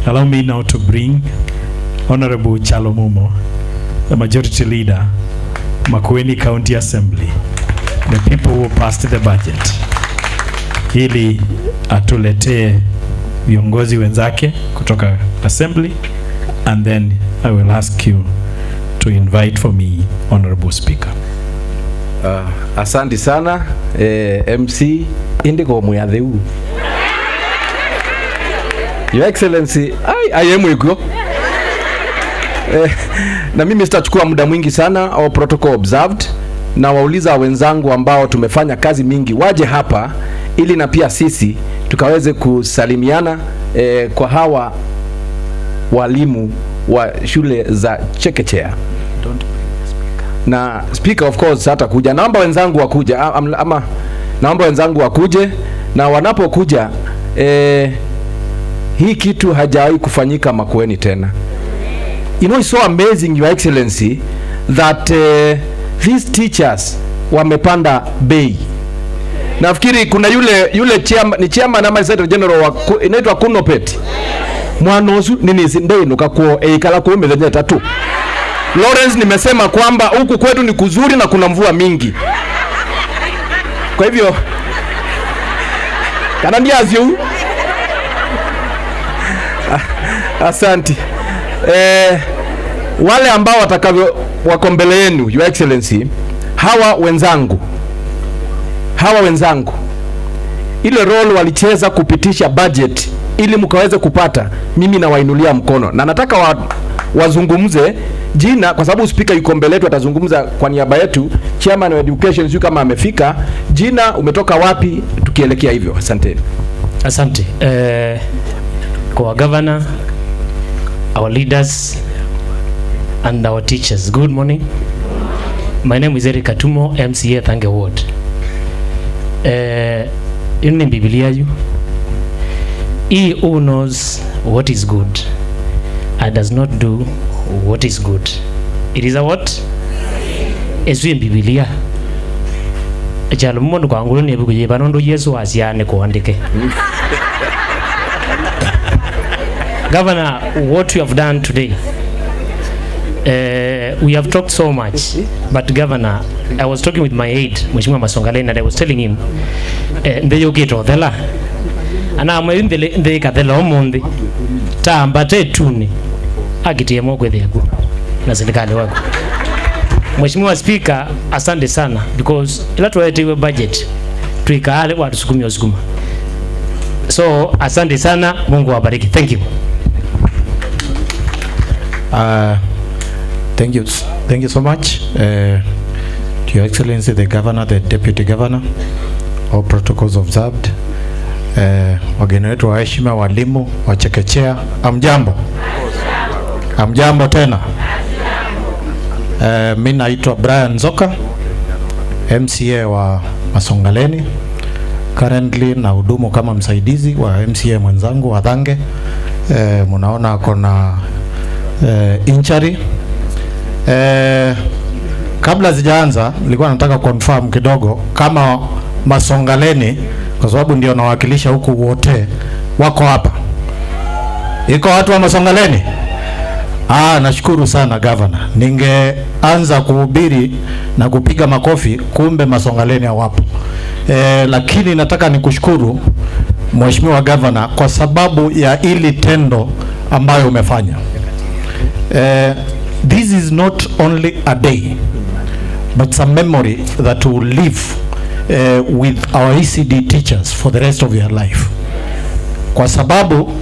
Allow me now to bring Honorable Kyalo Mumo, the Majority Leader, Makueni County Assembly, the people who passed the budget, ili atuletee viongozi wenzake kutoka Assembly, and then I will ask you to invite for me Honorable Speaker. Asante sana MC Indigo Muyatheu. Your Excellency, I am with you. Na mimi sitachukua muda mwingi sana, au protocol observed, na wauliza wenzangu ambao tumefanya kazi mingi waje hapa ili na pia sisi tukaweze kusalimiana kwa hawa walimu wa shule za chekechea. Na speaker of course hata kuja, naomba wenzangu wakuja ama naomba wenzangu wakuje, na wanapokuja hii kitu hajawahi kufanyika Makueni tena. You know, it's so amazing, Your Excellency, that these teachers wamepanda bei. Nafikiri kuna yule chairman ama secretary general inaitwa Kunopet. Mwanozu nini sindeno kakuo kala kwa mezenya tatu. Lawrence, nimesema kwamba huku kwetu ni kuzuri na kuna mvua mingi. Kwa hivyo kanandia azio. Asante. Wale ambao watakavyo wako mbele yenu, Your Excellency, hawa wenzangu ile role walicheza kupitisha budget ili mkaweze kupata, mimi na wainulia mkono, na nataka wazungumze jina, kwa sababu speaker yuko mbele yetu, atazungumza kwa niaba yetu. Chairman of Education sio kama amefika, jina, umetoka wapi, tukielekea hivyo. Asante. Kwa governor, our leaders and our teachers, good morning. My name is Eric Katumo, MCA Thange Ward. In Biblia you, he who knows what is good and does not do what is good, it is a what? Ezu in Biblia. Kyalo Mumo kwa ngulu nebuku yebanondo Yesu asiane kuandike. Governor, what you have done today, we have talked so much, but Governor, I was talking with my aide, Mheshimiwa Masongaleni, and I was telling him, ndeyo geto dhela, ana mwende kadhela omondi, taambate tuni, agitie mogwe dhegu, na serikali wako. Mheshimiwa Speaker, asante sana, because ila tuwaetiwe budget, tuikaale watu sukuma. So, asante sana, Mungu wabariki. Thank you. Thank you so much, to Your Excellency, the Governor, the Deputy Governor, all protocols observed. Wageni wetu wa heshima, walimu wa chekechea, amjambo tena. Mimi naitwa Brian Zoka, MCA wa Masongaleni, currently na hudumu kama msaidizi wa MCA mwenzangu wa Thange. Munaona akona injury. Kabla sijaanza nilikuwa nataka confirm kidogo kama Masongaleni, kwa sababu ndio nawakilisha huku wote wako hapa. Iko watu wa Masongaleni? Nashukuru sana Governor. Ningeanza kuhubiri na kupiga makofi, kumbe Masongaleni hawapo. Lakini nataka nikushukuru Mheshimiwa Governor kwa sababu ya ili tendo ambayo umefanya. This is not only a day, but it's a memory that will live with our ECD teachers for the rest of your life. Kwa sababu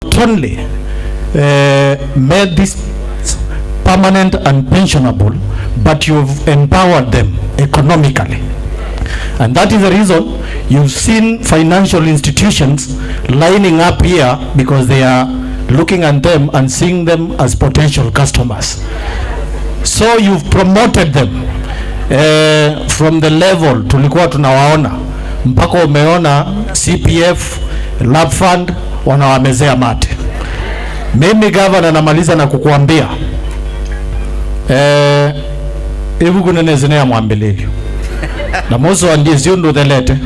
not only made this permanent and pensionable, but you've empowered them economically. And that is the reason you've seen financial institutions lining up here, because they are looking at them and seeing them as potential customers. So you've promoted them from the level tulikuwa tunawaona mpaka umeona CPF, Lab Fund wanawamezea mate. Mimi Governor namaliza na kukuambia hivi kunene zine ya mwambeleli na mozo ndiye ziondo delete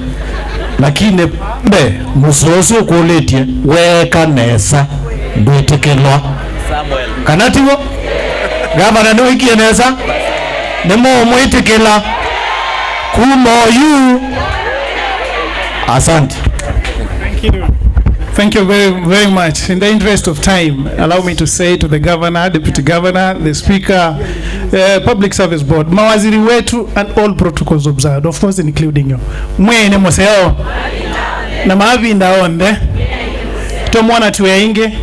lakini be musoso kuletie weka nesa nduitekelwa Samuel kanatiwo gavana no ikieneza nemo muitekela kumoyu. Asante. Thank you very, very much. In the interest of time, allow me to say to the governor, deputy governor, the speaker, public service board, mawaziri wetu, and all protocols observed, of course including you. Mwene moseo na maavi ndaonde tomwana tuyainge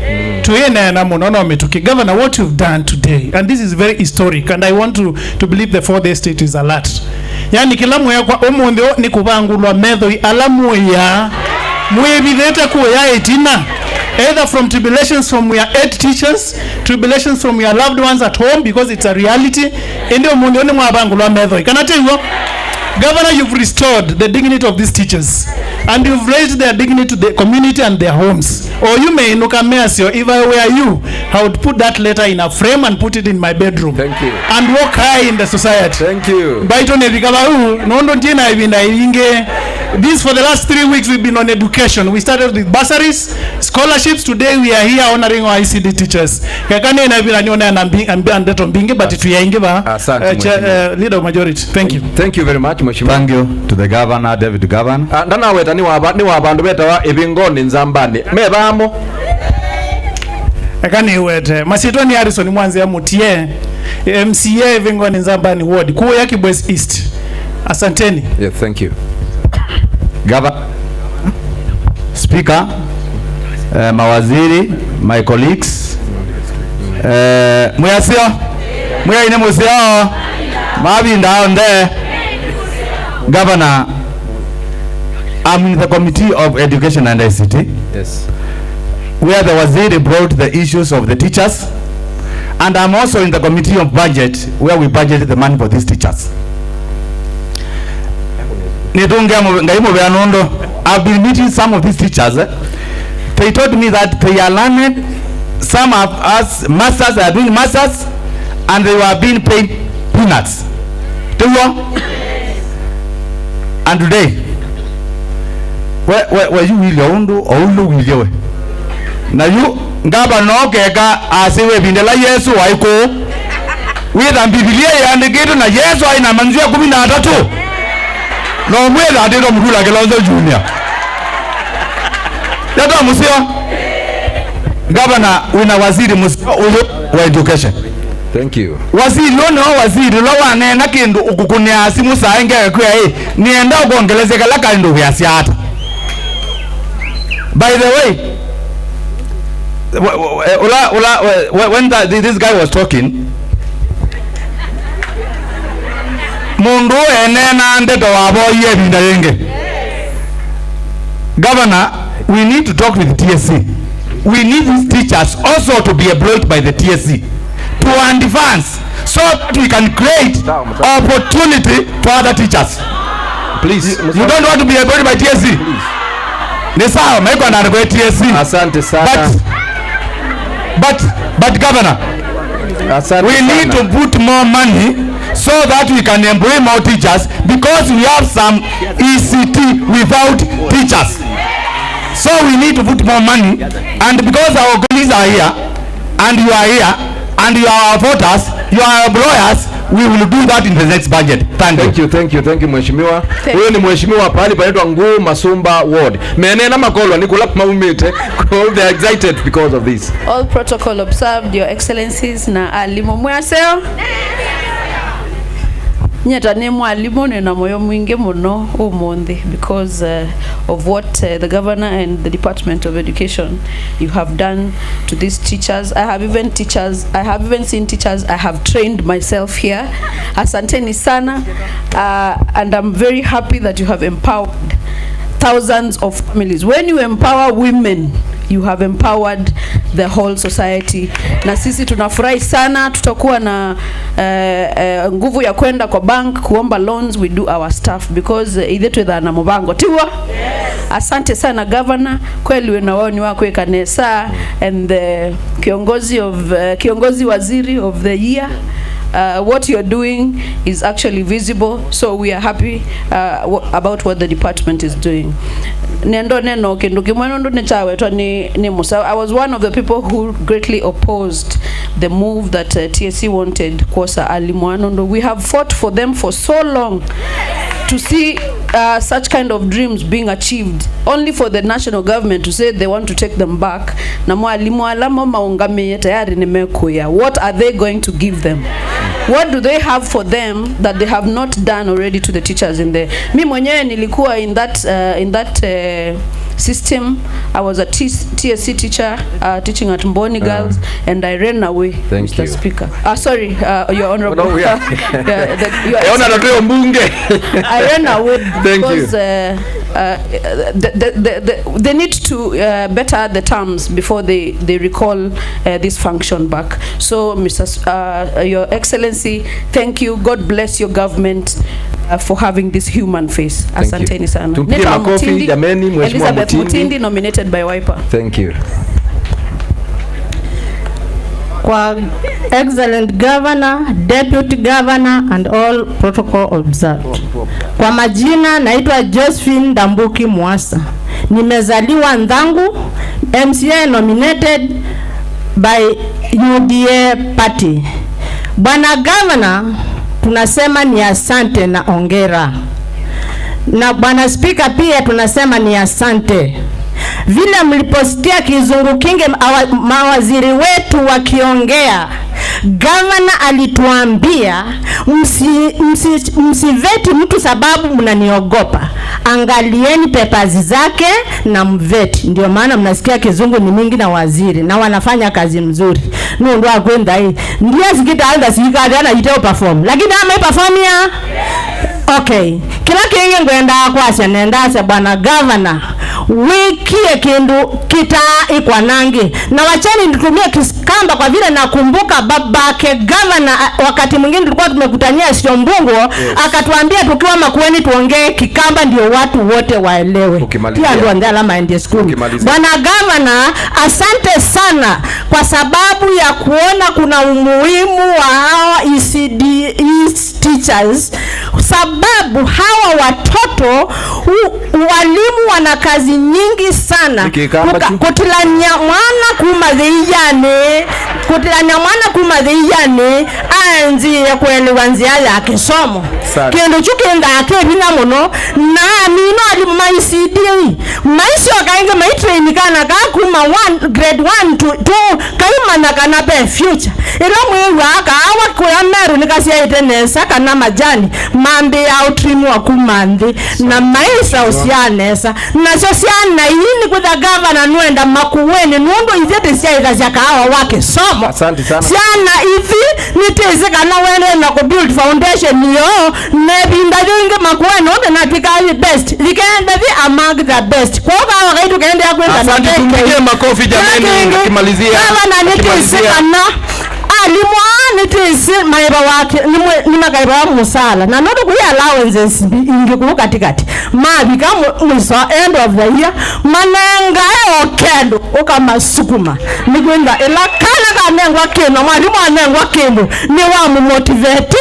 tuyena na munono wametuki. Governor, what you've done today, and this is very historic, and I want to believe the fourth estate is alert. Yani kilamu ya kwa omonde ni kubangulwa medho alamu ya mwebideta kuwa ya etina, either from tribulations from your 8 teachers, tribulations from your loved ones at home, because it's a reality. Ende omonde one mwabangulwa medho. Can I tell you, Governor, you've restored the dignity of these teachers, and you've raised their dignity to the community and their homes. Or you may look at me as if I were you, I would put that letter in a frame and put it in my bedroom. Thank you. And walk high in the society. Thank you. This for the last 3 weeks we've been on education. We started with bursaries, scholarships. Today we are here honoring our ICD teachers. But leader of majority. Thank you. Thank you very much, Mheshimiwa. Thank you to the governor, David Governor. Ndana weta ni wabandu beta wa ebingoni nzambani. Mebamo. Akani wete. Masitoni Harrison mwanzi ya mutie. MCA ebingoni nzambani ward. Kuwa yaki West East. Asanteni. Yes, thank you. Speaker, mawaziri, my colleagues, muyasio, muyaine musio, mabinda onde. Governor, I'm in the Committee of Education and ICT. Yes. Where the waziri brought the issues of the teachers, and I'm also in the Committee of Budget, where we budgeted the money for these teachers. I've been meeting some of these teachers. They told me that they are learned. Some of us masters are doing masters, and they were being paid peanuts. And today, where you will ondo or will you? Now you ngaba no keka asiwe bindela Yesu waiko. We dan Biblia and the gate na Yesu aina manzia 13. No mwela adero Mutula Jr. Yato musio. Governor wina waziri musio wa education. Thank you. Waziri waziri lo wanena kindu ukukunia simu saenge kwa nienda kuongelezeka laka ndo vyasiata. By the way, when this guy was talking, mundu enena ndeto wabo yebinda yenge. Governor, we need to talk with TSC. We need these teachers also to be employed by the TSC to advance, so that we can create opportunity to other teachers. Please. You don't want to be employed by TSC? This how make one by TSC. Asante sana. But Governor, Asante we need to put more money so that we can employ more teachers, because we have some ECT without teachers. So we need to put more money, and because our colleagues are here and you are here and you are our voters, you are our employers, we will do that in the next budget. Thank you. Thank you Mheshimiwa. Huyo ni Mheshimiwa pale panaitwa Nguu Masumba Ward. Menena makolwa nikula maumete. They are excited because of this. All protocol observed, Your Excellencies na alimu mwaseo. Nyeta ne mwalimu na moyo mwingi muno umundi because of what the governor and the Department of Education you have done to these teachers. I have even seen teachers I have trained myself here. Asanteni sana, and I'm very happy that you have empowered thousands of families. When you empower women, you have empowered the whole society. Na sisi tunafurahi sana, tutakuwa na nguvu ya kwenda kwa bank kuomba loans. We do our stuff because idhetu na mubango tiwa. Asante sana Governor, kweli wena wao ni wako kanesa and the kiongozi waziri of the year. what you're doing is actually visible, so we are happy about what the department is doing. I was one of the people who greatly opposed the move that TSC wanted Kwosa Alimwanondo. We have fought for them for so long to see such kind of dreams being achieved, only for the national government to say they want to take them back. What are they going to give them? What do they have for them that they have not done already to the teachers in there? Mi mwenyewe nilikuwa in that system. I was a TSC teacher teaching at Mboni Girls, and I ran away. Thank Mr. you. Speaker. Sorry, Your Honorable. No, yeah. I ran away Thank because they need to better the terms before they recall this function back. So, Your Excellency, thank you. God bless your government for having this human face. Asanteni sana. Tumpige makofi jameni, Mheshimiwa Elizabeth Mutindi, nominated by Wiper. Thank you. Kwa excellent governor, deputy governor and all protocol observed. Kwa majina naitwa Josephine Dambuki Mwasa. Nimezaliwa Ndhangu, MCA nominated by UDA party. Bwana governor, tunasema ni asante na ongera. Na bwana speaker pia tunasema ni asante. Vile mliposikia kizungu kingi mawaziri wetu wakiongea, governor alituambia msiveti mtu sababu mnaniogopa. Angalieni papers zake na mveti. Ndio maana mnasikia kizungu ni mingi na waziri na wanafanya kazi mzuri. Ndio akwenda hii. Ndio sikita alda sikada itao perform. Lakini ama perform ya okay. Kila kingi ngwenda kwasya nendase bwana governor. Wikie kindu kita ikwanangi. Na wachani nitumie kiskamba kwa vile nakumbuka babake governor wakati mwingine tulikuwa tumekutania Siombungo, akatuambia tukiwa Makueni tuongee Kikamba ndio watu wote waelewe. Pia ndio ndala maende school. Bwana governor, asante sana kwa sababu ya kuona kuna umuhimu wa hawa ECDE teachers, sababu hawa watoto walimu wana kazi nyingi sana. Kutilanya mwana kumadhiyane anzi ya kuelewa nzia ya kisomo. Kendo chukenda akebina muno na mino alimaisidi maisi wakainga maitrain kana kakuma grade 1 to 2 kaima na kana be future. Ilo mwewa awa kwa meru nikasia itenesa kana majani mambe ya utrimu wa kumandi na maisa usianesa na sosiana yini kwa governor nuenda Makueni nundo izete siya za kahawa wake somo. Asante sana. Siana hivi niteze kana wene na ku build foundation yo nebinda jinge Makueni onde na tikali best likenda vi among the best kwa wakati kaenda ya kwenda na tumpige makofi jameni kimalizia governor niteze kana alimwani tisi maiba wake ni magaiba wa musala na nodo kuya allowances ingekuwa katikati mabi kama mwiso end of the year manenga okendo okama sukuma nikwenda ela kana kanengwa keno mwalimu anengwa keno ni wa motivate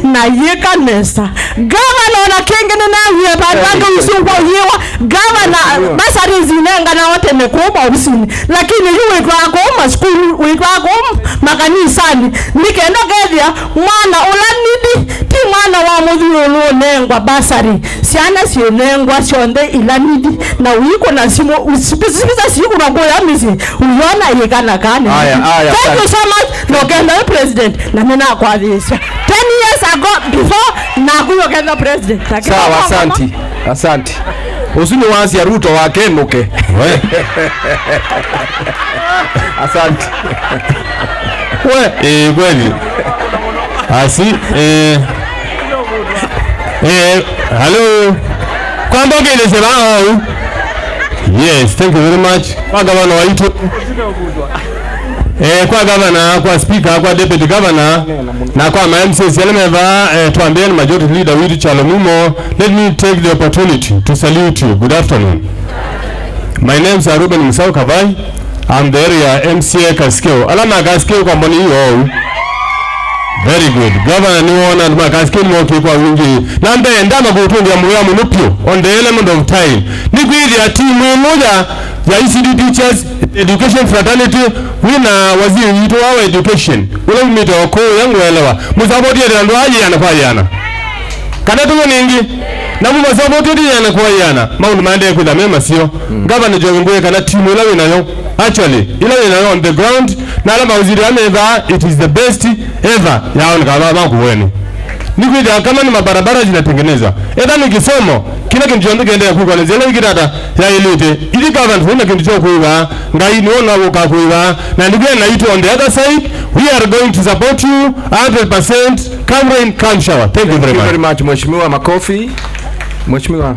na yeka nesa governor na kengene na ye babango usungwa yewa governor basari zinenga na wote mekuba usini lakini yuwe kwa kwa school weitwa kwa makanisa nikenda gedia mwana ulanidi ti mwana wa mudhulu nengwa basari siana sionengwa sionde ilanidi na uiko na simo usipisa siku na goya misi uliona yekana kane. Thank you so much no kenda president na mena kwa this 10 years ago before na kuyo kenda president. Sawa, asante. Asante. Usini wazi ya Ruto wa kenuke. Asante. Kweli. Hello. Kwamba ngene sema yes, thank you very much. Kwa gavana waitu. Kwa gavana, kwa speaker, kwa deputy governor, na kwa MCA Yalemeva, tuambieni majority leader Makueni Kyalo Mumo, let me take the opportunity to salute you. Good afternoon. My name is Ruben Musau Kavai. I'm the area MCA Kaskeo. Alama Kaskeo kwa mboni hiyo. Very good. Governor niona makasikia mwoki kwa wingi. Nambe ndama kutungia mwa munupio on the element of time. Ni kweli ya timu moja ya ECD teachers education fraternity wina waziri yito wa education. Ule mito ko yangu elewa. Musaboti ya ndo aje anakuwa yana. Kana tuko ningi. Na mu musaboti ya anakuwa yana. Maundu maende kwa mema sio. Governor Jogomboye kana timu ila winayo. Actually, ila winayo on the ground na ala mawaziri ameva it is the best ever yaona kama Makueni. Nikwita kama ni mabarabara zinatengenezwa. Eda ni kisomo kila kintu chonde kiende kwa kwa zile kitata ya elite. Ili government huna kintu cha kuiba, ngai ni ona woka kuiba na ndio na ito on the other side we are going to support you 100%. Come rain come shower. Thank you very much. Mheshimiwa makofi. Mheshimiwa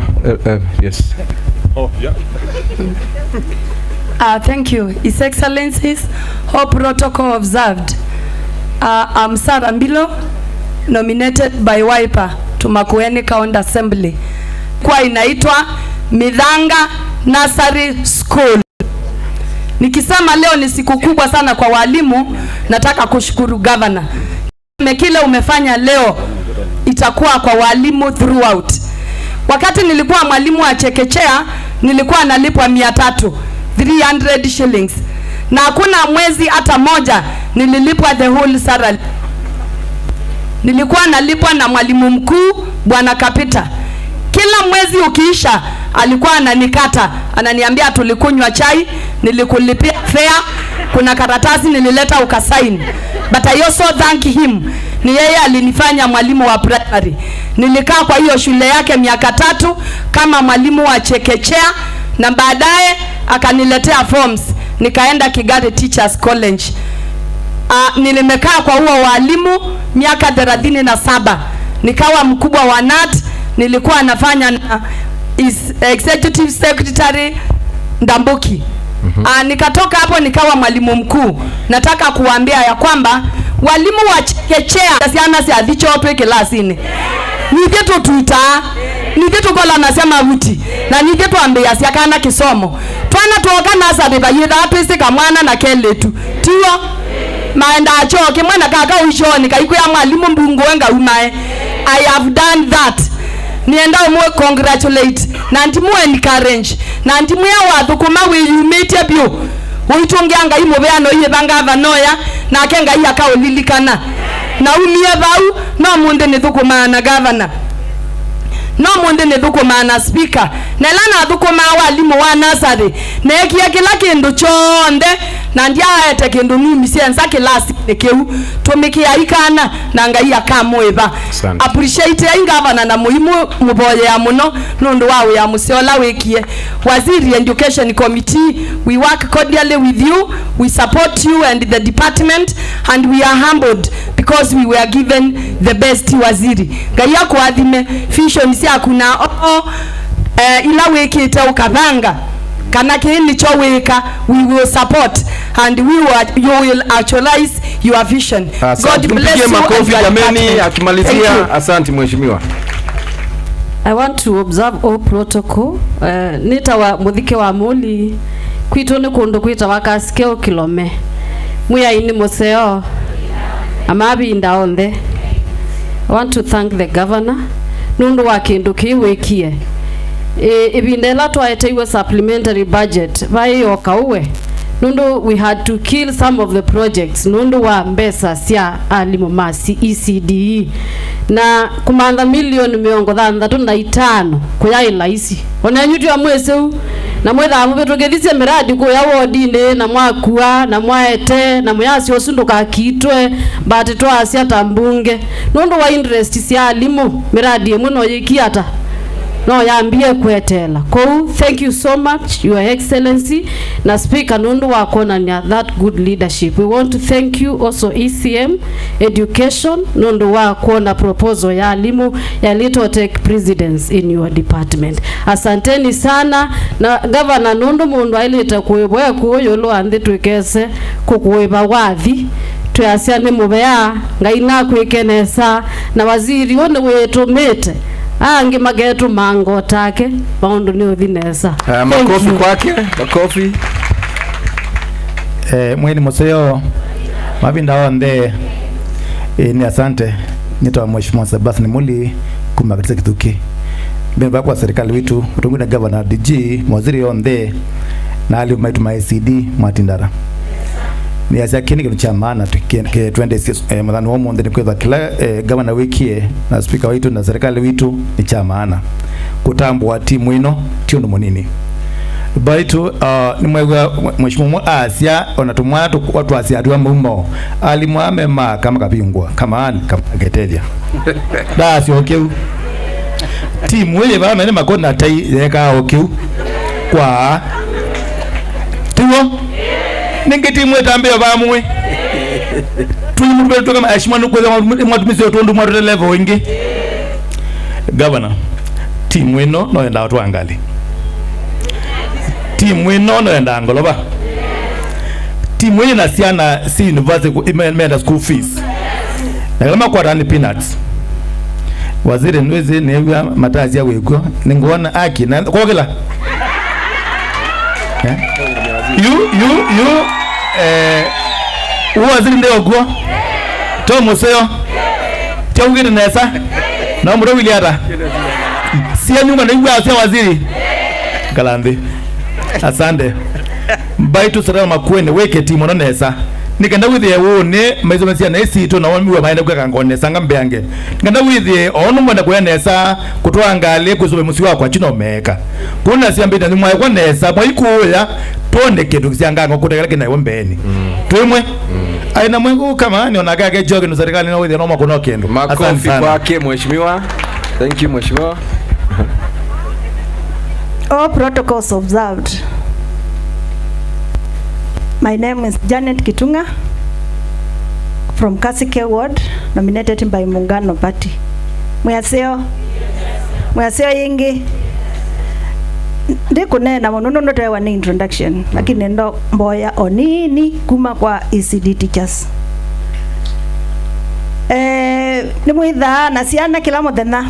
yes. Oh yeah. Thank you, His Excellencies. All protocol observed. I'm Sarah Mbilo, nominated by Wiper to Makueni County Assembly. Kwa inaitwa Midhanga Nursery School. Nikisema leo ni siku kubwa sana kwa walimu, nataka kushukuru governor. Kile umefanya leo itakuwa kwa walimu throughout. Wakati nilikuwa mwalimu wa chekechea, nilikuwa nalipwa 300 shillings. Na hakuna mwezi hata moja nililipwa the whole salary. Nilikuwa nalipwa na mwalimu mkuu Bwana Kapita. Kila mwezi ukiisha alikuwa ananikata, ananiambia tulikunywa chai, nilikulipia fare, kuna karatasi nilileta ukasaini. But I also thank him. Ni yeye alinifanya mwalimu wa primary. Nilikaa kwa hiyo shule yake miaka 3 kama mwalimu wa chekechea na baadaye akaniletea forms nikaenda Kigari Teachers College. Nilimekaa kwa huo walimu miaka 37. Nikawa mkubwa wa NAT, nilikuwa nafanya na executive secretary Ndambuki. Nikatoka hapo nikawa mwalimu mkuu. Nataka kuambia ya kwamba walimu wa chekechea sana si adhichope kilasini. Nigeto tuita, nigeto kola nasema wuti, na nigeto ambia siakana kisomo. Twana tuoka nasa beba yeda pese kamwana na keletu. Tiyo, maenda achoke mwana kaka uishoni, kaiku ya mwalimu mbungu wenga umae. I have done that. Nienda umwe congratulate, na antimu encourage, na antimu ya watu kuma wiyumete bio. Uitungianga imobeano iye banga vanoya, na kenga iya kao lilikana. Na umie bau, no munde nithukuma na governor. No munde nithukuma na speaker. Nelana thukuma walimu wa nursery. Nekia kila kindu chonde. Na ndia ete kindu mimi sienza kilasi nekeu. Tumikia ikana na ngai akamweba. Appreciate ya governor na muhimu muboye ya muno. Nundu wawe ya museola wekie. Waziri Education Committee, we work cordially with you. We support you and the department, and we are humbled because we were given the best waziri. Gaya kuadhime vision si akuna ila weki ita ukabanga kana kini choweka, we will support and you will actualize your vision. God bless you. Makofi jameni, akimalizia. Asante mheshimiwa. I want to observe all protocol. Nita wa muthike wa muli kwitu ni kundu kwita wakasikeo kilome muya ini museo amabi ndaonde. I want to thank the governor nundu wa kindu kiwekie ibindela twaeteiwe supplementary budget vai okauwe nundu we had to kill some of the projects nundu wa mbesa sia alimu masi ECDE na kumanda milioni 35 kuyaila isi ona nyuti ya mweseu na mwetha mubetogethise miradi ko ya wodine na mwakua na mwaete na muyasi osunduka kitwe but twasia tambunge nundu wa interest sia alimu miradi emwe no yikiata no yambie kwetela ko. Thank you so much your excellency na speaker nundu wakona nya that good leadership. We want to thank you also ECM education nundu wakona proposal ya alimu ya little take precedence in your department. Asanteni sana na governor nundu mundu aileta kuwebwa kuyo lo ande twekese kukuweba wathi tuyasiane mubea ngaina kwekenesa na waziri wone wetomete ange magetu mango take bondo ni odinesa. Makofi kwake, makofi. Mwini museo mabinda onde Ni asante. Nito Mheshimiwa Sebastian Muli kumakatiza Kithuki. Mbemba kwa serikali wetu, utungu na governor DG, mwaziri onde na ali maitu ECD Matindara. Ni asia kini kitu cha maana tuende mwadhani wa mwonde ni kweza kila governor wiki na speaker wetu na serikali wetu ni cha maana. Kutambua timu ino tiondo monini. Baitu ni mwega Mheshimiwa Asia onatumwa watu Asia atuwa mumo alimwame kama kapingwa kama ani kama getelia dasi okeu timu ile bana ni makona tai yeka okeu kwa tiwo ninge timu etambeo bamwe tulimu kama ashima nukweza mwatumisi otondu mwato level wingi governor timu ino no enda watu angali timu ino no enda angoloba timu ino nasiana si university imeenda school fees na kama kwa rani peanuts waziri nweze newa matazi ya wego ningoona aki na kwa kila waziri ndio kwa Tomo seo Tawugire nesa na umro wiliara siya nyuma na iwa sia waziri Kalandi asante baitu sara Makueni weke timu no nesa nikenda withie wone maizo masia na esito na wamiwa maenda kwa kangone sanga mbeange ngenda withie onu mwenda kwa nesa kutwa ngale kuzobe musi wako chino meka kuna siambita ni mwa kwa nesa mwa ikuya tonde ketu kisianga ngokutekela kina iwombeni twimwe aina mwengu kama ni onagage joge no serikali na withie no makono kendo makofi kwake mheshimiwa. Thank you mheshimiwa. All protocols observed. My name is Janet Kitunga from Kasike Ward, nominated by Muungano Party. Mwaseo yingi ndikunena muno ndo tewa ni introduction lakini ndo mboya onini kuma kwa ECD teachers. Ni mwitha na ciana kila muthenya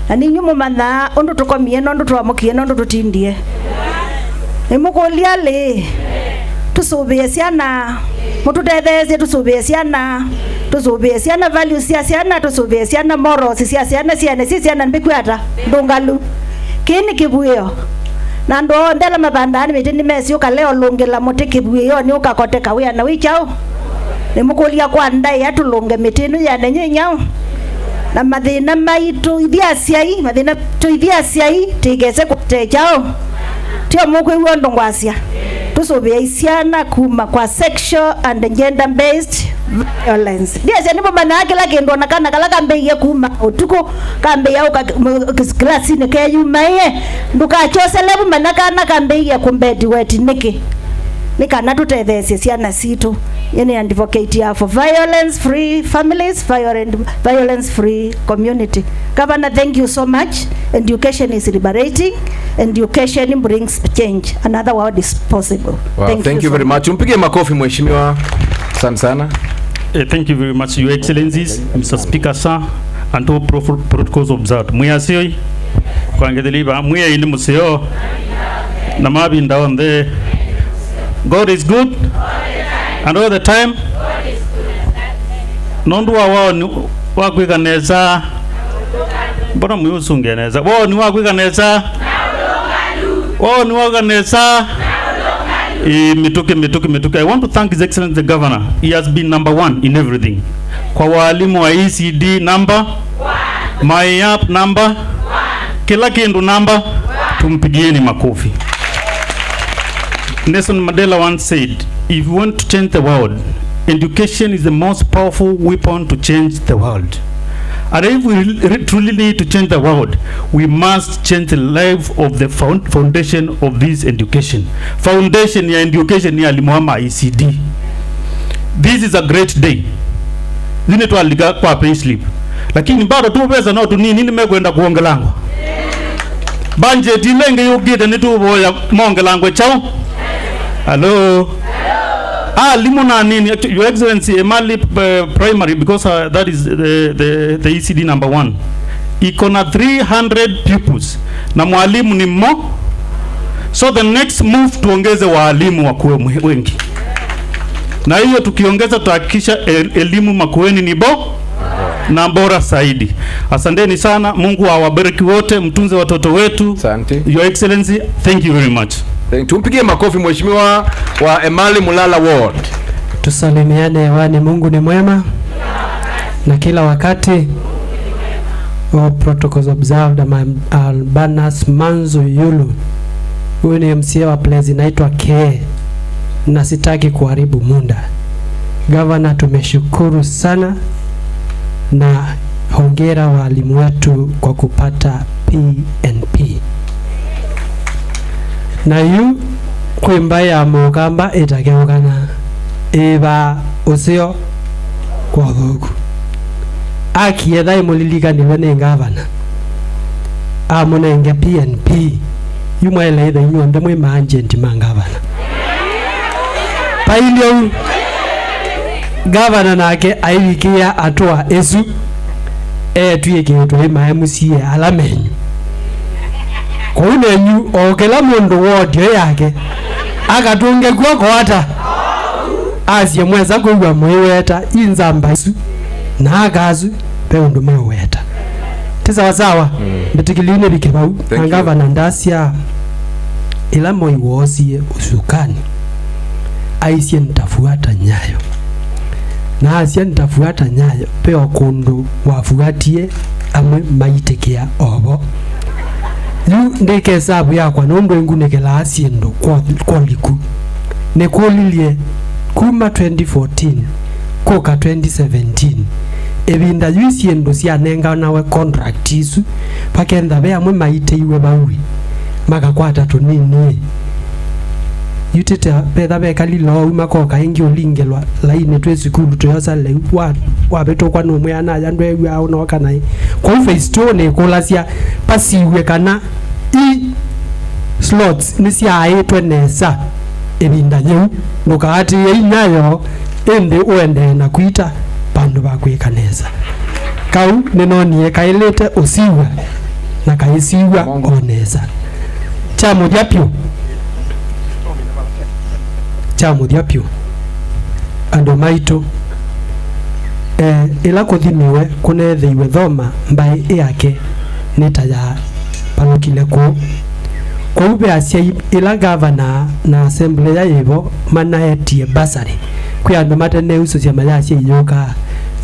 na ni nyumo mathaa undu tukomie no ndu twamukie no ndu tutindie nimukulia li tusubie ciana mututethesie tusubie ciana values cia ciana tusubie ciana morals cia ciana ciana mbikwata ndungalu kini kibuyo na ndo ndela mabandani mitini mesi ukaleo lungila muti kibuyo ni ukakoteka wia na wichao nimukulia kwa ndai atulunge mitinu ya nenyanyao na mathina maitu ithiaciai mathina tu ithiaciai tigese kutejao tio mukwe wondo ngwacia tusubia isiana kuma kwa sexual and gender based violence ndiye nipo manake la kendo nakana kala kambe ya kuma utuko kambe ya class ni ke yumaye nduka choselebu manaka na kambe ya kumbedi weti niki nikana tutethesie ciana situ yani advocate for violence free families, violence free community. Governor, thank you so much. Education is liberating. Education brings change. Another word is possible. Wow, thank you very much. Umpige makofi mheshimiwa. Asante sana. Thank you very much, Your Excellencies, Mr. Speaker, sir, and all protocols observed. Muyasioi kwa ngedeliba muya ini museo na mabi down there. God is good. And all the time nondu wao wakwiganeza mbona muyusungeneza wao ni wakwiganeza wao ni waganeza mituke. I want to thank His Excellency the Governor. He has been number 1 in everything. Kwa walimu wa ECD number 1, MyApp number 1, kila kindu number 1. Tumpigieni makofi. Nelson Mandela once said, if you want to change the world, education is the most powerful weapon to change the world. And if we truly need to change the world, we must change the life of the foundation of this education. Foundation ya education ya limuama ECD. This is a great day. Zine tu aliga kwa payslip. Lakini bado tu pesa na tu nini mekwenda kuongelangwa. Budget ilenge yogite ni tu boya mongelangwe chao. Hello. Limuna nini? Your Excellency, Emali Primary, because that is the ECD number 1. Iko na 300 pupils. Na mwalimu ni mo. So the next move tuongeze walimu wakuwe wengi. na hiyo tukiongeza tutahakikisha elimu Makueni ni na bora zaidi. Asanteni sana, Mungu awabariki wote, mtunze watoto wetu. Asante. Your Excellency, thank you very much. Tumpigie makofi mheshimiwa wa Emali Mulala Ward. Tusalimiane hewani. Mungu ni mwema na kila wakati. All protocols observed. Albanas Manzo Yulu. Huyu ni MCA wa place inaitwa K, na sitaki kuharibu muda. Governor, tumeshukuru sana na hongera walimu wetu kwa kupata PNP. Na yu kwimba ya mugamba itageukana eba usio kwa thuku akietha imuliliganirwe ni gavana amunenge PNP yumwele itha inyuonde mwi maagenti ma gavana pailio gavana nake aiwikia atua esu tuikitwe ma MCA alamenyu kunenyu okela mundu wodio yake akatunge kwa kwata asie mweza kuigwa mwiweta inzamba isu na akazu pe undu mwiweta tisa sawa mbitikiline bikebau angava na ndasia ila moi wosie usukani aisie nitafuata nyayo na asie nitafuata nyayo pe okundu wafuatie amwe maitekea obo yu ndeke sabu yakwa nondo ingunekela asiendo kwa liku nekolilie kuma 2014 koka 2017 ebinda yusiendo sianenga nawe contract isu pakenda be amwe maite iwe bawi makakwata tonini yutete peda be kalilo makoka ingi olingelwa laine twesikulu toyosa le wa beto kwa no mwana yandwe yawo no kana kwa face tone kolasia pasiwe kana i slots nisia aitwe nesa ebinda nyu nukati inayo ende uende na kuita pandu bakwikaneza kau nenonie kailete usiwa na kaisiwa oneza chamu diapyo ando maito ila kuthimiwe kunetheiwe thoma mbai yake nita ya palukile kwa ube asia ila gavana na assembly ya ivo manaetie basari kwa ando matene uso sia mayasia yoka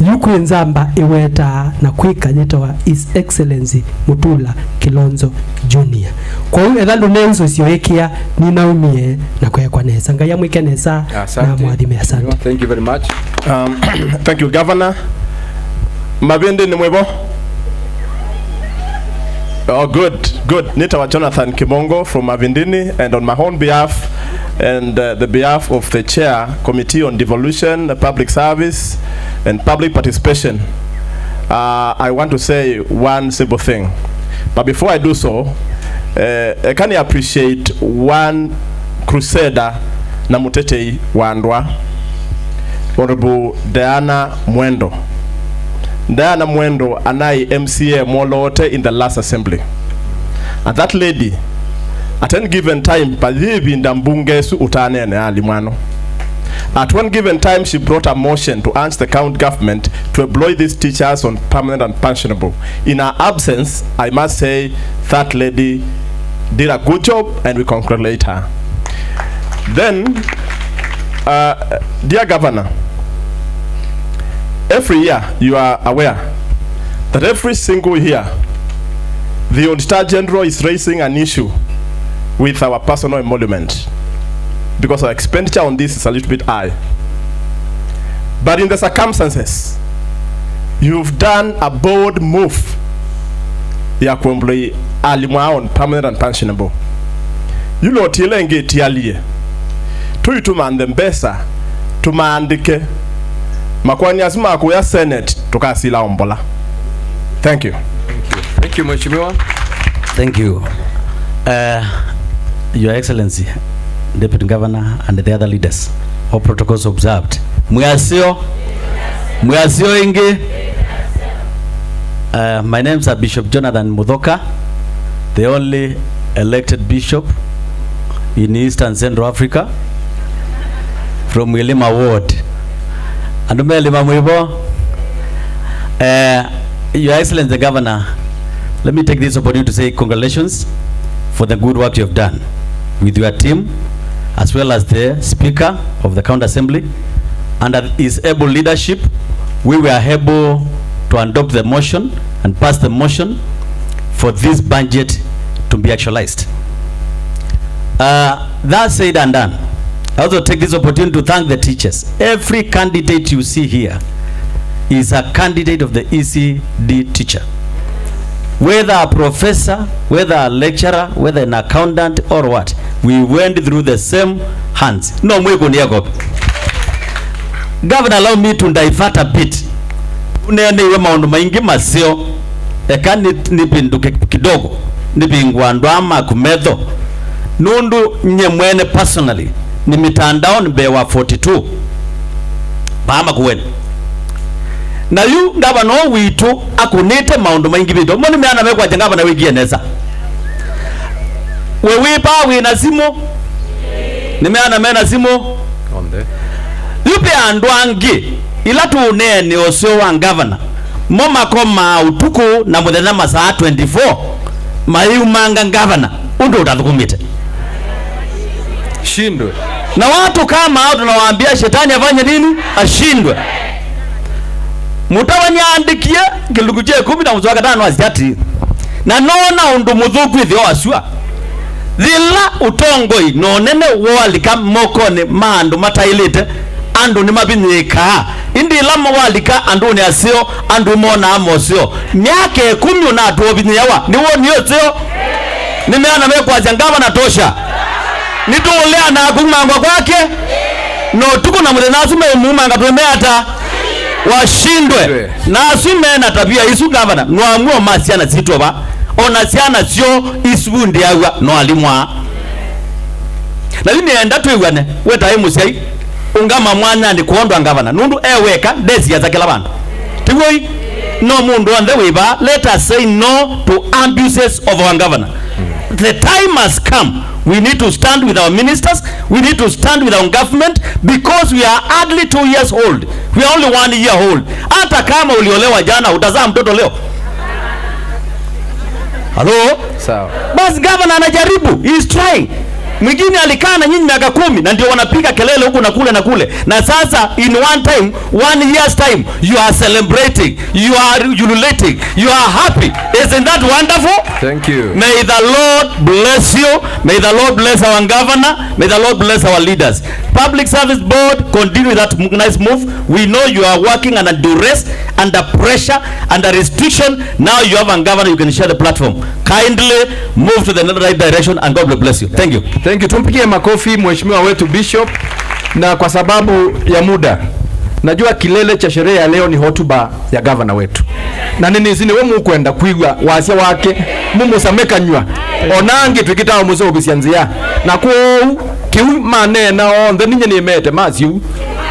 yuku nzamba iweta na kwika nyetoa His Excellency Mutula Jr. Kwa hiyo edhandu nenzo sioekia ninaumie na kwa nesa ngaya mwike nesa na mwadhime asante. Thank you very much. Thank you Governor. Mabende ni mwebo. Oh, good. Nitawa Jonathan Kimongo from Mavindini, and on my own behalf and the behalf of the Chair, Committee on Devolution, Public Service and Public Participation, I want to say one simple thing. But before I do so, can I appreciate one crusader na mutetei wandwa, Honorable Diana Mwendo. Diana Mwendo anai MCA Molote in the last assembly. And that lady, at any given time, palivi ndambunge su utanene alimano. At one given time, she brought a motion to urge the county government to employ these teachers on permanent and pensionable. In her absence, I must say that lady did a good job and we congratulate her. Then, dear Governor, every year you are aware that every single year the Auditor General is raising an issue with our personal emolument because our expenditure on this is a little bit high. But in the circumstances, you've done a bold move ya kuemploy alimwa on permanent and pensionable. You know tilenge tialie tuitumande mbesa tumaandike Makueni Assembly ya Senate tukasila ombola. Thank you. Thank you Mheshimiwa. Thank you. Your Excellency, Deputy Governor and the other leaders, all protocols observed. Mwasio ingi. My names are Bishop Jonathan Mudhoka, the only elected bishop in East and Central Africa from Wilima Ward. And Melima Mwibo, Your Excellency the Governor, let me take this opportunity to say congratulations for the good work you have done with your team, as well as the Speaker of the County Assembly. Under his able leadership, we were able to adopt the motion and pass the motion for this budget to be actualized. That said and done, I also take this opportunity to thank the teachers. Every candidate you see here is a candidate of the ECD teacher. Whether a professor, whether a lecturer, whether an accountant or what, we went through the same hands. No mweko niyago. Governor, allow me to divert a bit. Unene iwe maundu maingi masio eka nipinduke kidogo nipingwandu ama kumedho nundu nye mwene personally ni mitandao nibewa 42 Bahama kuweni na yu gavana witu akunite maundu maingi bido mwani meana mekwa jengavana wigie neza wewipa wina simu nimeana mena simu yupe andwangi ila tuunene osio wa gavana moma koma utuku na muthenya masaa 24 mayumanga gavana undu utathukumite shindwe na watu kama hao tunawaambia shetani afanye nini ashindwe. Mutawanyandikie kilugu che 10 na muzwaka 5 asiati na nona undu muthuku ithio asua thila utongoi nonene walika mokone mandu matailite andu ni mabinyika indi lama walika andu ni asio andu mona amosio miaka 10 na atuobinyawa ni woni yosio nimeana mekwa jangava na tosha nitulea na kumangwa kwake no tuko na mwe nasume mumanga tumeata washindwe na asume na tabia isu gavana no amwo masiana zitoba ona siana sio isubundi yawa no alimwa na lini enda tuigwane weta imusiai ungama mwana ndi kuondwa gavana nundu eweka desi ya zakela bantu tigoi no mundu on the weba let us say no to abuses of our governor. The time has come. We need to stand with our ministers. We need to stand with our government because we are hardly 2 years old. We are only 1 year old. Hata kama uliolewa jana utazaa mtoto leo. Hello? Sawa. Bas governor anajaribu. He is trying. Mwingine alikaa na nyinyi miaka 10 na ndio wanapiga kelele huku na kule. Na sasa in 1 year's time you are celebrating, you are ululating, you are happy. Isn't that wonderful? Thank you. May the Lord bless you. May the Lord bless our governor. May the Lord bless our leaders. Public Service Board, continue that nice move. We know you are working under duress, under pressure, under restriction. Now you have a governor, you can share the platform. Kindly move to the right direction and God will bless you. Thank you. Thank you. Tumpigie makofi mheshimiwa wetu Bishop, na kwa sababu ya muda najua kilele cha sherehe ya leo ni hotuba ya governor wetu. Na nini zini we mukwenda kuigwa wasia wake mumusameka nywa onangi twikita umuzo obisianzia na ku kiu manena on the ninye ni mete maziu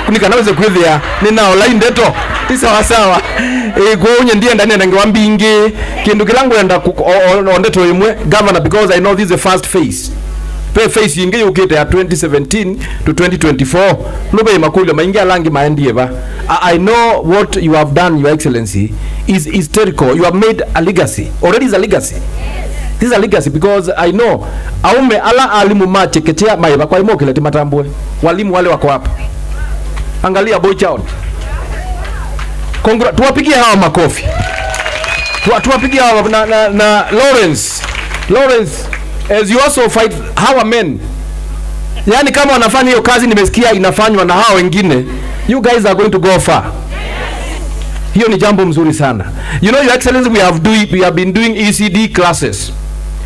kunika naweze kwithia nina online ndeto sawa sawa go unye ndiye ndani na ngwambingi kindu kilangu enda ondeto imwe governor because I know this is the first phase. Phase ingi ukite ya 2017 to 2024 lube makulu maingia langi maendie ba. I know what you have done, Your Excellency, is historical. You have made a legacy. Already is a legacy. This is a legacy because I know aume ala alimu mache kechea maiba kwa imo kileti matambwe walimu wale wako hapa. Angalia boy child. Tuwapigie hawa makofi. Tuwapigie hawa na Lawrence, as you also fight hawa men. Yani kama wanafanya hiyo kazi nimesikia inafanywa na hawa wengine, you guys are going to go far. Hiyo ni jambo mzuri sana. You know, Your Excellency, we have been doing ECD classes.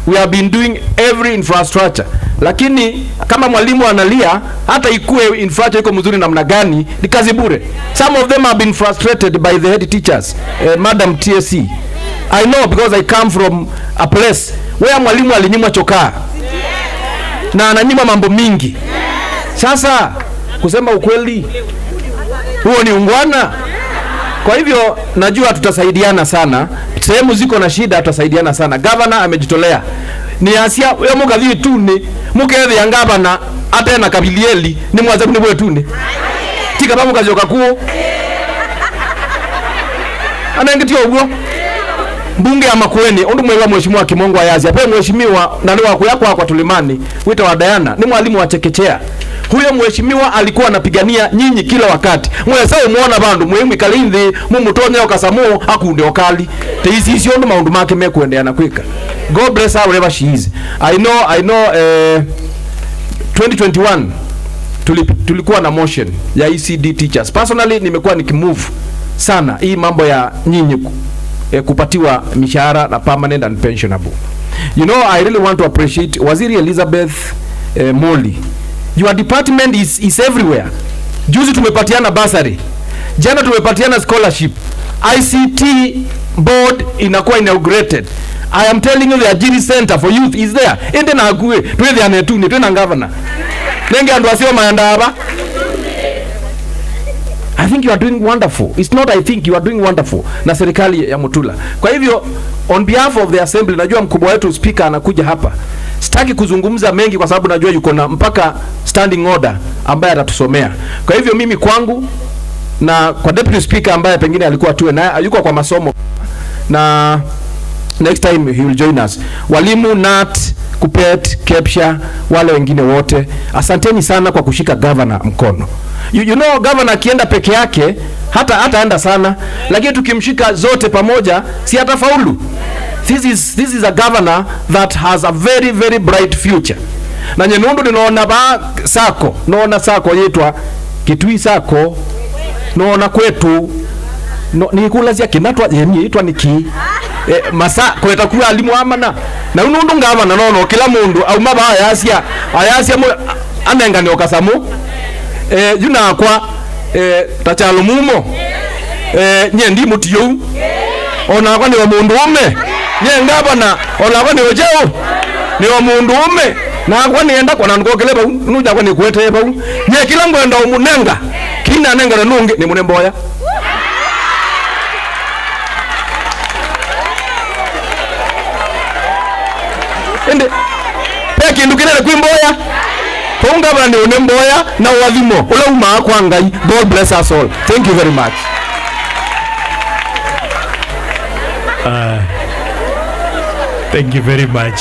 We have been doing every infrastructure. Lakini kama mwalimu analia hata ikue infrastructure iko mzuri namna gani ni kazi bure. Some of them have been frustrated by the head teachers, Madam TSC. I know because I come from a place where mwalimu alinyimwa chokaa na ananyima mambo mingi. Sasa kusema ukweli huo ni ungwana. Kwa hivyo najua tutasaidiana sana. Sehemu ziko na shida tutasaidiana sana. Governor amejitolea. ni asia yo mukathi tuni mukethi angaba na atena kabilieli ni mwaza ni bwe tuni tika ba mukazoka kuo anangeti ogwo mbunge ya Makueni undu mwewa mheshimiwa Kimongo ayazi ape mheshimiwa na ni wako yako kwa Tulimani wita wa Diana ni mwalimu wa chekechea. Huyo mheshimiwa alikuwa anapigania nyinyi kila wakati. Mwesa umuona bandu muhimu kalindi mumutonya okasamu akunde okali. Teizi sio ndo maundu make mekuendea na kwika. God bless her wherever she is. I know 2021 tulikuwa na motion ya ECD teachers. Personally nimekuwa nikimove sana hii mambo ya nyinyi kupatiwa mishahara na permanent and pensionable. You know, I really want to appreciate Waziri Elizabeth Moli. Your department is everywhere. Juzi tumepatiana bursary. Jana tumepatiana scholarship. ICT board inakuwa inaugurated. I am telling you the Ajiri Center for Youth is there. Ende na agwe. Tuwe anetuni, tuwe na governor. Nenge andu asio mayandaba. I think you are doing wonderful. It's not I think you are doing wonderful na serikali ya Mutula. Kwa hivyo on behalf of the assembly, najua mkubwa wetu speaker anakuja hapa. Sitaki kuzungumza mengi kwa sababu najua yuko na mpaka standing order ambaye atatusomea. Kwa hivyo mimi kwangu na kwa deputy speaker ambaye pengine alikuwa tuwe naye yuko kwa masomo na next time he will join us. Walimu Nat, Kupet, Kepsha, wale wengine wote, asanteni sana kwa kushika governor mkono. You know governor akienda peke yake hataenda sana, lakini tukimshika zote pamoja si atafaulu. This is a governor that has a very very bright future. Na nyenundu ninaona ba sako, naona sako yetwa Kitui sako, naona kwetu ni kulazia kinatwa yetwa niki masa kweta kuwa alimu amana na unundu ngavana nono kila mundu au maba ayasia mu anenga ni okasamu yuna kwa Kyalo Mumo nye ndi mutiyo ona kwa ni wa mundu ume nye ngavana ona kwa ni ojeo ni wa mundu ume na kwa ni enda kwa na ngokele ba nuja kwa ni kwete ba nye kila ngwenda umunenga kina nenga na nungi ni munemboya. Ende peki ndukirele kwimboya Ponga bana ni mboya na wadhimo ula uma kwa ngai. God bless us all. Thank you very much. Thank you very much.